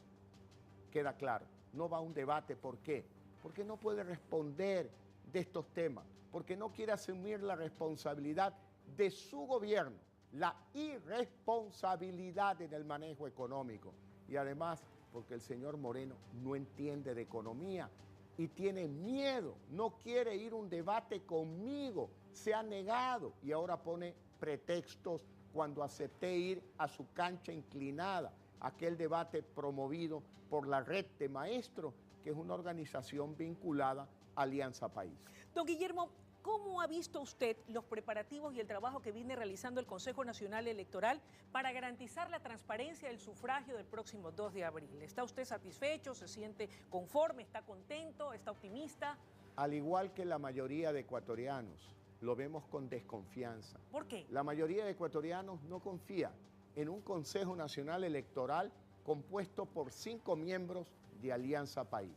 [SPEAKER 2] queda claro, no va a un debate. ¿Por qué? Porque no puede responder de estos temas, porque no quiere asumir la responsabilidad de su gobierno, la irresponsabilidad en el manejo económico. Y además, porque el señor Moreno no entiende de economía y tiene miedo, no quiere ir a un debate conmigo, se ha negado y ahora pone pretextos cuando acepté ir a su cancha inclinada, aquel debate promovido por la Red de Maestros, que es una organización vinculada a Alianza País.
[SPEAKER 1] Don Guillermo, ¿cómo ha visto usted los preparativos y el trabajo que viene realizando el Consejo Nacional Electoral para garantizar la transparencia del sufragio del próximo 2 de abril? ¿Está usted satisfecho? ¿Se siente conforme? ¿Está contento? ¿Está optimista?
[SPEAKER 2] Al igual que la mayoría de ecuatorianos, lo vemos con desconfianza.
[SPEAKER 1] ¿Por qué?
[SPEAKER 2] La mayoría de ecuatorianos no confía en un Consejo Nacional Electoral compuesto por 5 miembros de Alianza País.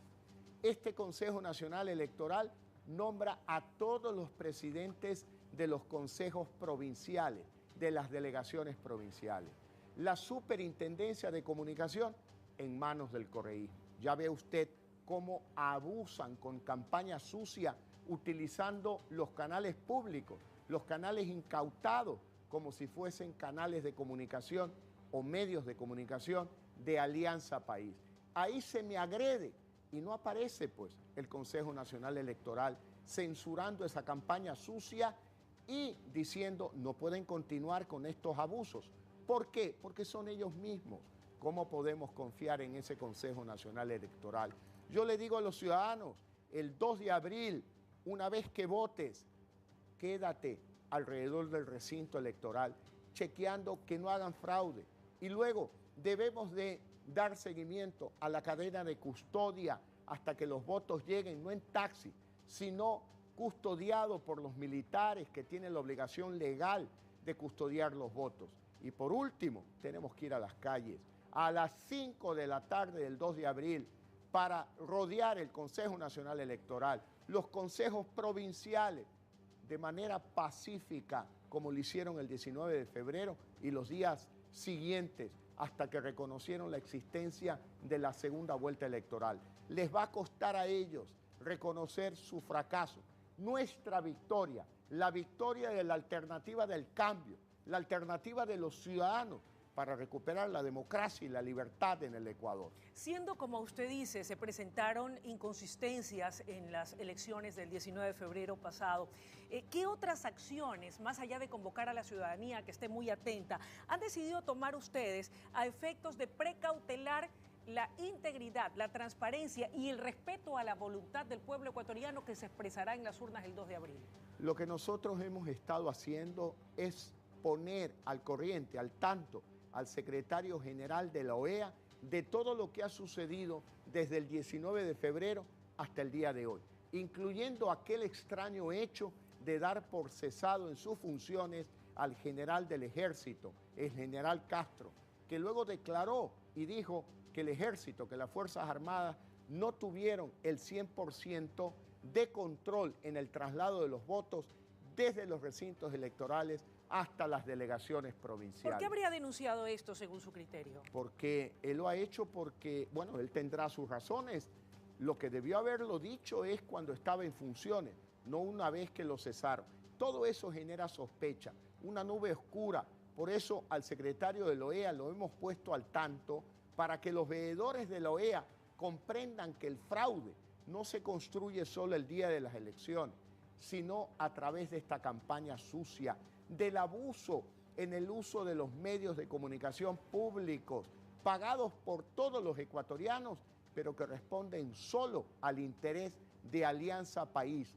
[SPEAKER 2] Este Consejo Nacional Electoral nombra a todos los presidentes de los consejos provinciales, de las delegaciones provinciales. La superintendencia de comunicación en manos del correísmo. Ya ve usted cómo abusan con campaña sucia utilizando los canales públicos, los canales incautados, como si fuesen canales de comunicación o medios de comunicación de Alianza País. Ahí se me agrede y no aparece pues el Consejo Nacional Electoral censurando esa campaña sucia y diciendo no pueden continuar con estos abusos. ¿Por qué? Porque son ellos mismos. ¿Cómo podemos confiar en ese Consejo Nacional Electoral? Yo le digo a los ciudadanos, el 2 de abril, una vez que votes, quédate alrededor del recinto electoral, chequeando que no hagan fraude. Y luego debemos de dar seguimiento a la cadena de custodia hasta que los votos lleguen, no en taxi, sino custodiado por los militares que tienen la obligación legal de custodiar los votos. Y por último, tenemos que ir a las calles a las 5 de la tarde del 2 de abril para rodear el Consejo Nacional Electoral, los consejos provinciales, de manera pacífica, como lo hicieron el 19 de febrero y los días siguientes, hasta que reconocieron la existencia de la segunda vuelta electoral. Les va a costar a ellos reconocer su fracaso. Nuestra victoria, la victoria de la alternativa del cambio, la alternativa de los ciudadanos para recuperar la democracia y la libertad en el Ecuador.
[SPEAKER 1] Siendo como usted dice, se presentaron inconsistencias en las elecciones del 19 de febrero pasado, ¿qué otras acciones, más allá de convocar a la ciudadanía que esté muy atenta, han decidido tomar ustedes a efectos de precautelar la integridad, la transparencia y el respeto a la voluntad del pueblo ecuatoriano que se expresará en las urnas el 2 de abril?
[SPEAKER 2] Lo que nosotros hemos estado haciendo es poner al corriente, al tanto, al secretario general de la OEA de todo lo que ha sucedido desde el 19 de febrero hasta el día de hoy, incluyendo aquel extraño hecho de dar por cesado en sus funciones al general del ejército, el general Castro, que luego declaró y dijo que el ejército, que las Fuerzas Armadas no tuvieron el 100% de control en el traslado de los votos desde los recintos electorales hasta las delegaciones provinciales.
[SPEAKER 1] ¿Por qué habría denunciado esto según su criterio?
[SPEAKER 2] Porque él lo ha hecho porque, bueno, él tendrá sus razones. Lo que debió haberlo dicho es cuando estaba en funciones, no una vez que lo cesaron. Todo eso genera sospecha, una nube oscura. Por eso al secretario de la OEA lo hemos puesto al tanto para que los veedores de la OEA comprendan que el fraude no se construye solo el día de las elecciones, sino a través de esta campaña sucia, del abuso en el uso de los medios de comunicación públicos, pagados por todos los ecuatorianos, pero que responden solo al interés de Alianza País,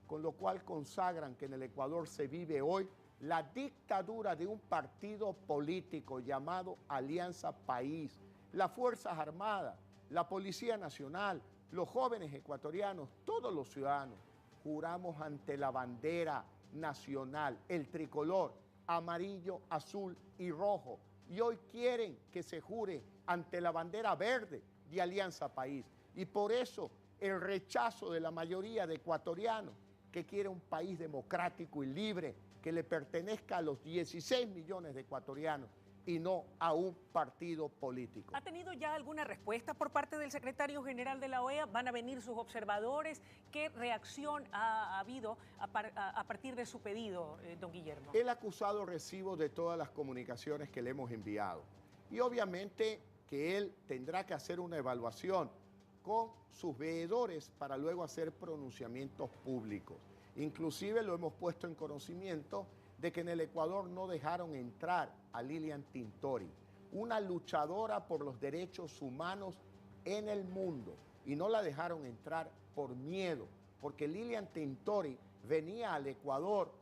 [SPEAKER 2] con lo cual consagran que en el Ecuador se vive hoy la dictadura de un partido político llamado Alianza País. Las Fuerzas Armadas, la Policía Nacional, los jóvenes ecuatorianos, todos los ciudadanos, juramos ante la bandera nacional, el tricolor, amarillo, azul y rojo. Y hoy quieren que se jure ante la bandera verde de Alianza País. Y por eso el rechazo de la mayoría de ecuatorianos que quiere un país democrático y libre que le pertenezca a los 16 millones de ecuatorianos y no a un partido político.
[SPEAKER 1] ¿Ha tenido ya alguna respuesta por parte del secretario general de la OEA? ¿Van a venir sus observadores? ¿Qué reacción ha habido a partir de su pedido, don Guillermo?
[SPEAKER 2] Él ha acusado recibo de todas las comunicaciones que le hemos enviado. Y obviamente que él tendrá que hacer una evaluación con sus veedores para luego hacer pronunciamientos públicos. Inclusive lo hemos puesto en conocimiento de que en el Ecuador no dejaron entrar a Lilian Tintori, una luchadora por los derechos humanos en el mundo, y no la dejaron entrar por miedo, porque Lilian Tintori venía al Ecuador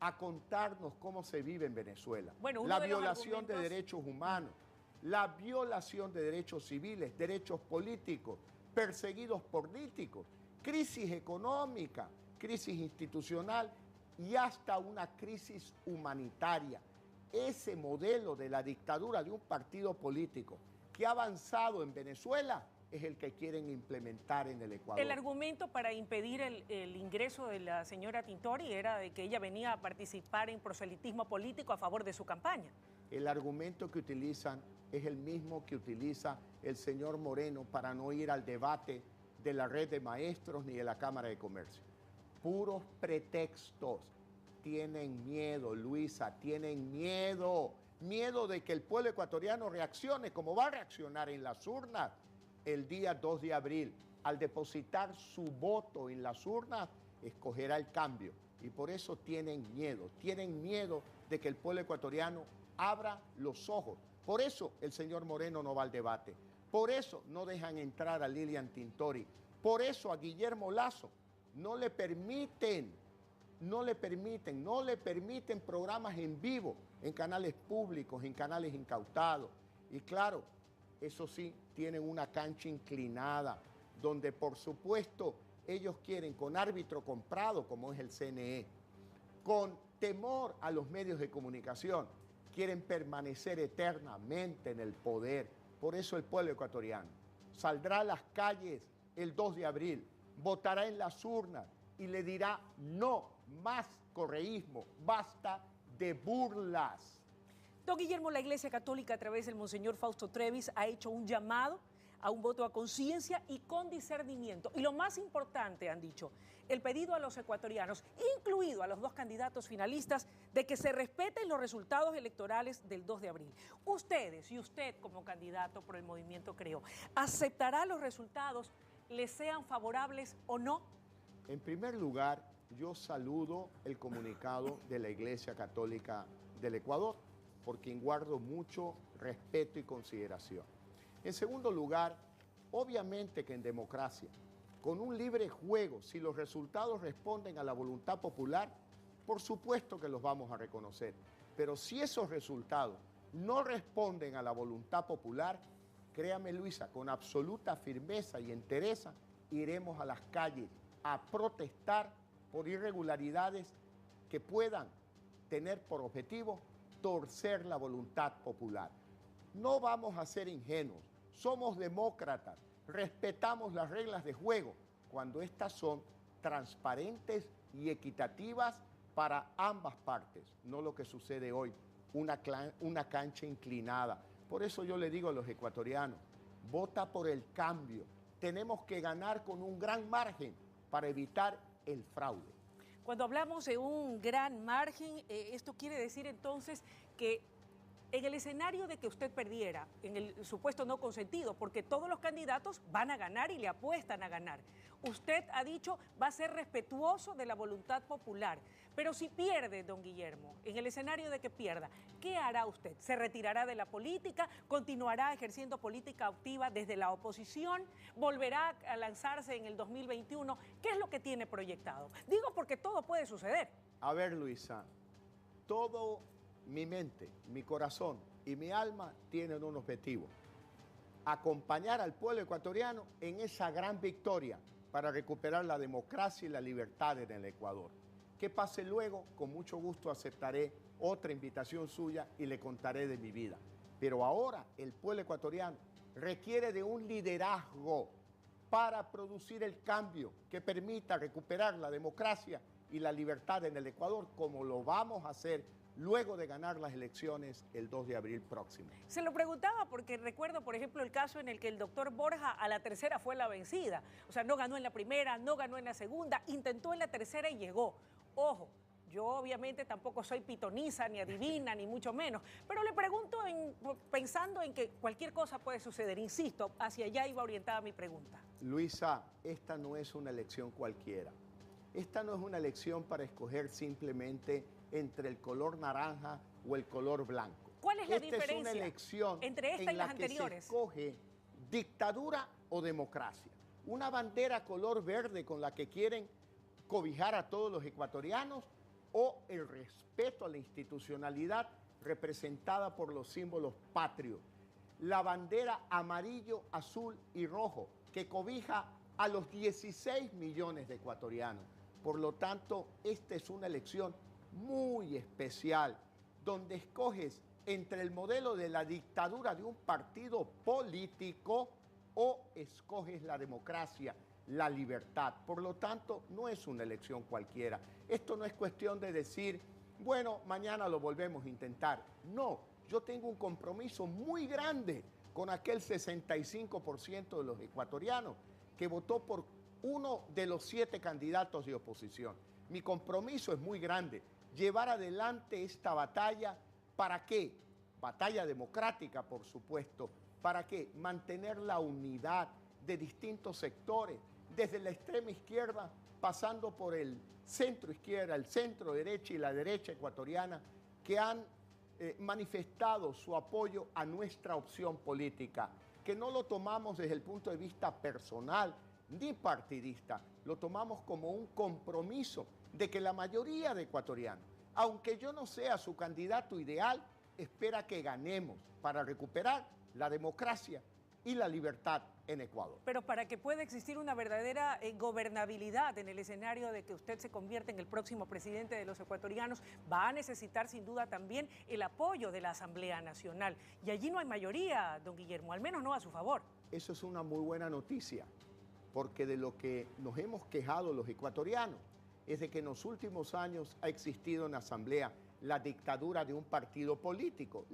[SPEAKER 2] a contarnos cómo se vive en Venezuela.
[SPEAKER 1] Bueno,
[SPEAKER 2] la violación de derechos humanos, la violación de derechos civiles, derechos políticos, perseguidos políticos, crisis económica, crisis institucional y hasta una crisis humanitaria. Ese modelo de la dictadura de un partido político que ha avanzado en Venezuela es el que quieren implementar en el Ecuador.
[SPEAKER 1] El argumento para impedir el ingreso de la señora Tintori era de que ella venía a participar en proselitismo político a favor de su campaña.
[SPEAKER 2] El argumento que utilizan es el mismo que utiliza el señor Moreno para no ir al debate de la red de maestros ni de la Cámara de Comercio. Puros pretextos. Tienen miedo, Luisa, tienen miedo. Miedo de que el pueblo ecuatoriano reaccione como va a reaccionar en las urnas el día 2 de abril. Al depositar su voto en las urnas, escogerá el cambio. Y por eso tienen miedo de que el pueblo ecuatoriano abra los ojos. Por eso el señor Moreno no va al debate. Por eso no dejan entrar a Lilian Tintori. Por eso a Guillermo Lasso no le permiten programas en vivo en canales públicos, en canales incautados. Y claro, eso sí, tienen una cancha inclinada, donde por supuesto ellos quieren con árbitro comprado, como es el CNE, con temor a los medios de comunicación, quieren permanecer eternamente en el poder. Por eso el pueblo ecuatoriano saldrá a las calles el 2 de abril, votará en las urnas y le dirá no más correísmo, basta de burlas.
[SPEAKER 1] Don Guillermo, la Iglesia Católica a través del Monseñor Fausto Trevis ha hecho un llamado a un voto a conciencia y con discernimiento. Y lo más importante, han dicho, el pedido a los ecuatorianos, incluido a los dos candidatos finalistas, de que se respeten los resultados electorales del 2 de abril. Ustedes y usted como candidato por el Movimiento Creo, ¿aceptará los resultados, les sean favorables o no?
[SPEAKER 2] En primer lugar, yo saludo el comunicado de la Iglesia Católica del Ecuador, por quien guardo mucho respeto y consideración. En segundo lugar, obviamente que en democracia, con un libre juego, si los resultados responden a la voluntad popular, por supuesto que los vamos a reconocer. Pero si esos resultados no responden a la voluntad popular, créame, Luisa, con absoluta firmeza y entereza, iremos a las calles a protestar por irregularidades que puedan tener por objetivo torcer la voluntad popular. No vamos a ser ingenuos, somos demócratas, respetamos las reglas de juego cuando estas son transparentes y equitativas para ambas partes, no lo que sucede hoy, una cancha inclinada. Por eso yo le digo a los ecuatorianos, vota por el cambio. Tenemos que ganar con un gran margen para evitar el fraude.
[SPEAKER 1] Cuando hablamos de un gran margen, esto quiere decir entonces que en el escenario de que usted perdiera, en el supuesto no consentido, porque todos los candidatos van a ganar y le apuestan a ganar, usted ha dicho va a ser respetuoso de la voluntad popular, pero si pierde, don Guillermo, en el escenario de que pierda, ¿qué hará usted? ¿Se retirará de la política? ¿Continuará ejerciendo política activa desde la oposición? ¿Volverá a lanzarse en el 2021? ¿Qué es lo que tiene proyectado? Digo porque todo puede suceder.
[SPEAKER 2] A ver, Luisa, todo mi mente, mi corazón y mi alma tienen un objetivo: acompañar al pueblo ecuatoriano en esa gran victoria para recuperar la democracia y la libertad en el Ecuador. ¿Qué pase luego? Con mucho gusto aceptaré otra invitación suya y le contaré de mi vida. Pero ahora el pueblo ecuatoriano requiere de un liderazgo para producir el cambio que permita recuperar la democracia y la libertad en el Ecuador, como lo vamos a hacer luego de ganar las elecciones el 2 de abril próximo.
[SPEAKER 1] Se lo preguntaba porque recuerdo, por ejemplo, el caso en el que el doctor Borja a la tercera fue la vencida. O sea, no ganó en la primera, no ganó en la segunda, intentó en la tercera y llegó. Ojo, yo obviamente tampoco soy pitoniza, ni adivina, ni mucho menos, pero le pregunto pensando en que cualquier cosa puede suceder. Insisto, hacia allá iba orientada mi pregunta.
[SPEAKER 2] Luisa, esta no es una elección cualquiera. Esta no es una elección para escoger simplemente entre el color naranja o el color blanco.
[SPEAKER 1] ¿Cuál es la
[SPEAKER 2] diferencia? Esta es una elección
[SPEAKER 1] entre esta
[SPEAKER 2] en
[SPEAKER 1] y
[SPEAKER 2] la
[SPEAKER 1] las
[SPEAKER 2] que
[SPEAKER 1] anteriores?
[SPEAKER 2] se escoge dictadura o democracia. Una bandera color verde con la que quieren cobijar a todos los ecuatorianos, o el respeto a la institucionalidad representada por los símbolos patrios. La bandera amarillo, azul y rojo que cobija a los 16 millones de ecuatorianos. Por lo tanto, esta es una elección muy especial, donde escoges entre el modelo de la dictadura de un partido político o escoges la democracia, la libertad. Por lo tanto, no es una elección cualquiera. Esto no es cuestión de decir, bueno, mañana lo volvemos a intentar. No, yo tengo un compromiso muy grande con aquel 65% de los ecuatorianos que votó por uno de los 7 candidatos de oposición. Mi compromiso es muy grande, llevar adelante esta batalla. ¿Para qué? Batalla democrática, por supuesto. ¿Para qué? Mantener la unidad de distintos sectores, desde la extrema izquierda, pasando por el centro izquierda, el centro derecha y la derecha ecuatoriana, que han manifestado su apoyo a nuestra opción política, que no lo tomamos desde el punto de vista personal ni partidista, lo tomamos como un compromiso de que la mayoría de ecuatorianos, aunque yo no sea su candidato ideal, espera que ganemos para recuperar la democracia y la libertad en Ecuador.
[SPEAKER 1] Pero para que pueda existir una verdadera gobernabilidad en el escenario de que usted se convierta en el próximo presidente de los ecuatorianos, va a necesitar sin duda también el apoyo de la Asamblea Nacional. Y allí no hay mayoría, don Guillermo, al menos no a su favor.
[SPEAKER 2] Eso es una muy buena noticia, porque de lo que nos hemos quejado los ecuatorianos es de que en los últimos años ha existido en la Asamblea la dictadura de un partido político,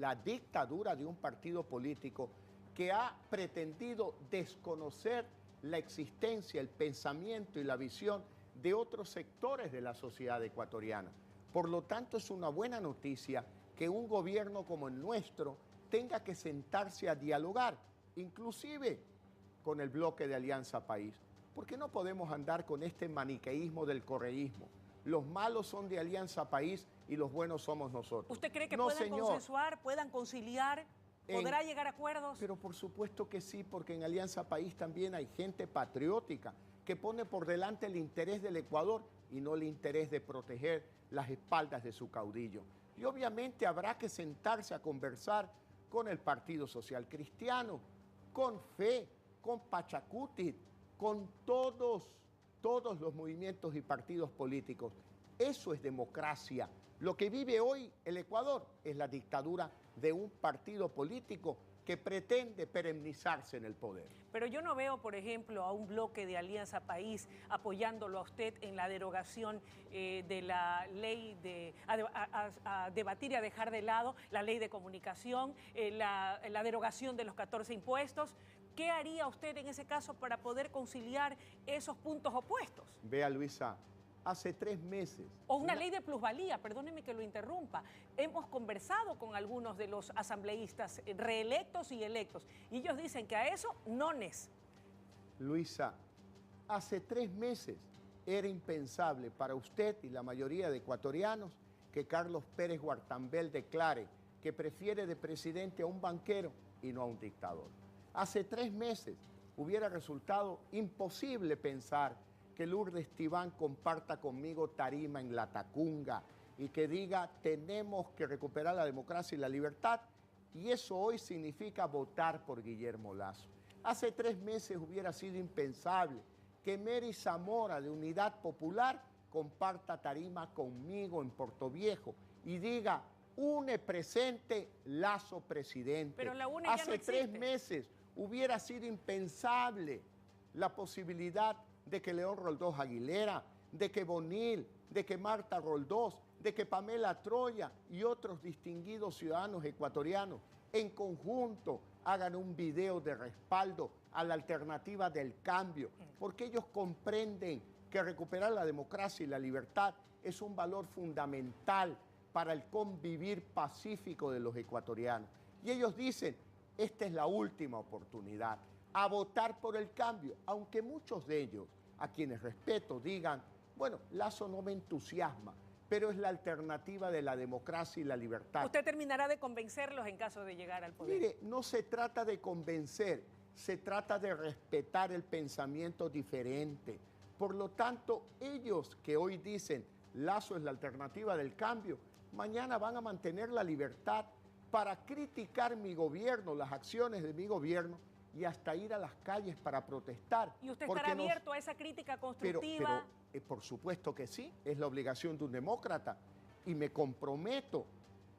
[SPEAKER 2] que ha pretendido desconocer la existencia, el pensamiento y la visión de otros sectores de la sociedad ecuatoriana. Por lo tanto, es una buena noticia que un gobierno como el nuestro tenga que sentarse a dialogar, inclusive con el bloque de Alianza País. Porque no podemos andar con este maniqueísmo del correísmo. Los malos son de Alianza País y los buenos somos nosotros.
[SPEAKER 1] ¿Usted cree que
[SPEAKER 2] no,
[SPEAKER 1] puedan
[SPEAKER 2] señor.
[SPEAKER 1] Consensuar, puedan conciliar? ¿Podrá llegar a acuerdos?
[SPEAKER 2] Pero por supuesto que sí, porque en Alianza País también hay gente patriótica que pone por delante el interés del Ecuador y no el interés de proteger las espaldas de su caudillo. Y obviamente habrá que sentarse a conversar con el Partido Social Cristiano, con FE, con Pachacuti, con todos los movimientos y partidos políticos. Eso es democracia. Lo que vive hoy el Ecuador es la dictadura de un partido político que pretende perennizarse en el poder.
[SPEAKER 1] Pero yo no veo, por ejemplo, a un bloque de Alianza País apoyándolo a usted en la derogación de la ley a debatir y a dejar de lado la ley de comunicación, la derogación de los 14 impuestos. ¿Qué haría usted en ese caso para poder conciliar esos puntos opuestos?
[SPEAKER 2] Vea, Luisa, hace 3 meses...
[SPEAKER 1] O una ley de plusvalía, perdóneme que lo interrumpa. Hemos conversado con algunos de los asambleístas reelectos y electos, y ellos dicen que a eso no es.
[SPEAKER 2] Luisa, hace 3 meses era impensable para usted y la mayoría de ecuatorianos que Carlos Pérez Guartambel declare que prefiere de presidente a un banquero y no a un dictador. Hace 3 meses hubiera resultado imposible pensar que Lourdes Tibán comparta conmigo tarima en La Tacunga y que diga tenemos que recuperar la democracia y la libertad, y eso hoy significa votar por Guillermo Lasso. Hace 3 meses hubiera sido impensable que Mary Zamora de Unidad Popular comparta tarima conmigo en Portoviejo y diga une presente, Lasso presidente.
[SPEAKER 1] Pero la UNE
[SPEAKER 2] hace
[SPEAKER 1] ya no
[SPEAKER 2] 3
[SPEAKER 1] existe.
[SPEAKER 2] meses hubiera sido impensable la posibilidad de que León Roldós Aguilera, de que Bonil, de que Marta Roldós, de que Pamela Troya y otros distinguidos ciudadanos ecuatorianos en conjunto hagan un video de respaldo a la alternativa del cambio, porque ellos comprenden que recuperar la democracia y la libertad es un valor fundamental para el convivir pacífico de los ecuatorianos. Y ellos dicen, esta es la última oportunidad, a votar por el cambio, aunque muchos de ellos, a quienes respeto, digan, bueno, Lasso no me entusiasma, pero es la alternativa de la democracia y la libertad.
[SPEAKER 1] Usted terminará de convencerlos en caso de llegar al poder.
[SPEAKER 2] Mire, no se trata de convencer, se trata de respetar el pensamiento diferente. Por lo tanto, ellos que hoy dicen Lasso es la alternativa del cambio, mañana van a mantener la libertad para criticar mi gobierno, las acciones de mi gobierno, y hasta ir a las calles para protestar.
[SPEAKER 1] ¿Y usted estará abierto a esa crítica constructiva?
[SPEAKER 2] Pero por supuesto que sí, es la obligación de un demócrata. Y me comprometo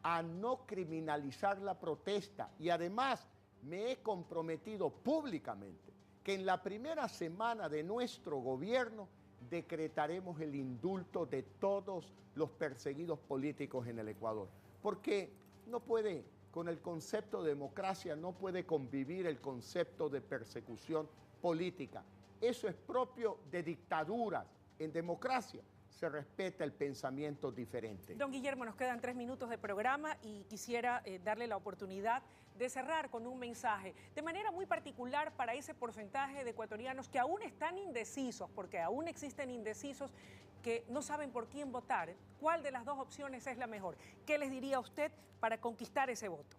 [SPEAKER 2] a no criminalizar la protesta. Y además me he comprometido públicamente que en la primera semana de nuestro gobierno decretaremos el indulto de todos los perseguidos políticos en el Ecuador. Porque no puede... Con el concepto de democracia no puede convivir el concepto de persecución política. Eso es propio de dictaduras. En democracia se respeta el pensamiento diferente.
[SPEAKER 1] Don Guillermo, nos quedan 3 minutos de programa y quisiera darle la oportunidad de cerrar con un mensaje de manera muy particular para ese porcentaje de ecuatorianos que aún están indecisos, porque aún existen indecisos que no saben por quién votar. ¿Cuál de las dos opciones es la mejor? ¿Qué les diría usted para conquistar ese voto?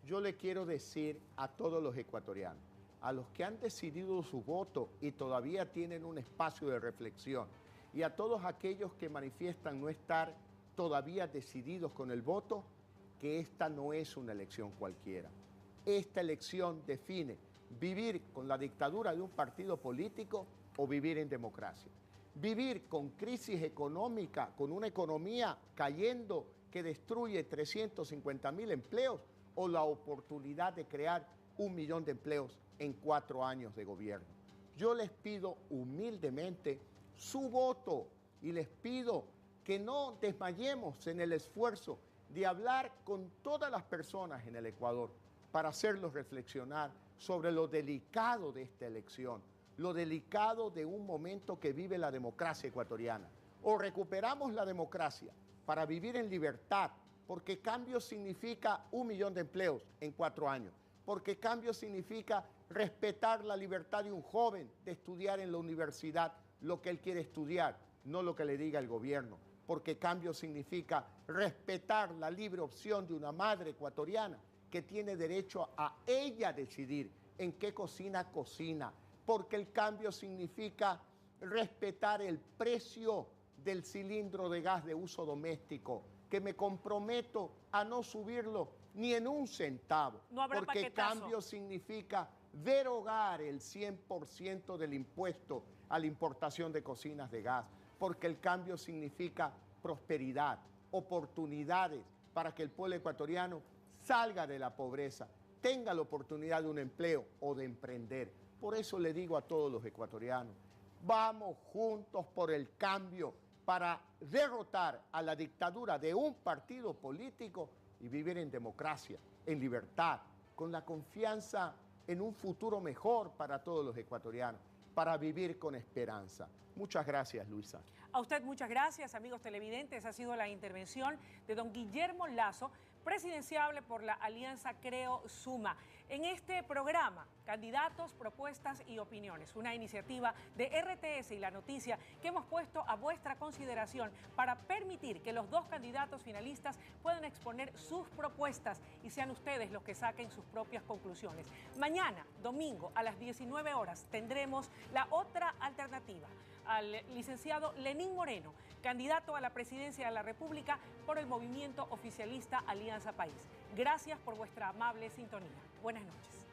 [SPEAKER 2] Yo le quiero decir a todos los ecuatorianos, a los que han decidido su voto y todavía tienen un espacio de reflexión, y a todos aquellos que manifiestan no estar todavía decididos con el voto, que esta no es una elección cualquiera. Esta elección define vivir con la dictadura de un partido político o vivir en democracia. Vivir con crisis económica, con una economía cayendo que destruye 350.000 empleos, o la oportunidad de crear 1 millón de empleos en 4 años de gobierno. Yo les pido humildemente su voto y les pido que no desmayemos en el esfuerzo de hablar con todas las personas en el Ecuador para hacerlos reflexionar sobre lo delicado de esta elección, lo delicado de un momento que vive la democracia ecuatoriana. O recuperamos la democracia para vivir en libertad, porque cambio significa 1 millón de empleos en 4 años, porque cambio significa respetar la libertad de un joven de estudiar en la universidad lo que él quiere estudiar, no lo que le diga el gobierno, porque cambio significa respetar la libre opción de una madre ecuatoriana que tiene derecho a ella decidir en qué cocina cocina, porque el cambio significa respetar el precio del cilindro de gas de uso doméstico, que me comprometo a no subirlo ni en 1 centavo,
[SPEAKER 1] No habrá
[SPEAKER 2] porque
[SPEAKER 1] paquetazo.
[SPEAKER 2] cambio significa derogar el 100% del impuesto a la importación de cocinas de gas, porque el cambio significa prosperidad, oportunidades para que el pueblo ecuatoriano salga de la pobreza, tenga la oportunidad de un empleo o de emprender. Por eso le digo a todos los ecuatorianos, vamos juntos por el cambio para derrotar a la dictadura de un partido político y vivir en democracia, en libertad, con la confianza en un futuro mejor para todos los ecuatorianos, para vivir con esperanza. Muchas gracias, Luisa.
[SPEAKER 1] A usted muchas gracias, amigos televidentes. Ha sido la intervención de don Guillermo Lasso, presidenciable por la Alianza Creo Suma. En este programa, Candidatos, Propuestas y Opiniones, una iniciativa de RTS y La Noticia que hemos puesto a vuestra consideración para permitir que los dos candidatos finalistas puedan exponer sus propuestas y sean ustedes los que saquen sus propias conclusiones. Mañana, domingo, a las 19 horas, tendremos la otra alternativa, al licenciado Lenín Moreno, candidato a la presidencia de la República por el movimiento oficialista Alianza País. Gracias por vuestra amable sintonía. Buenas noches.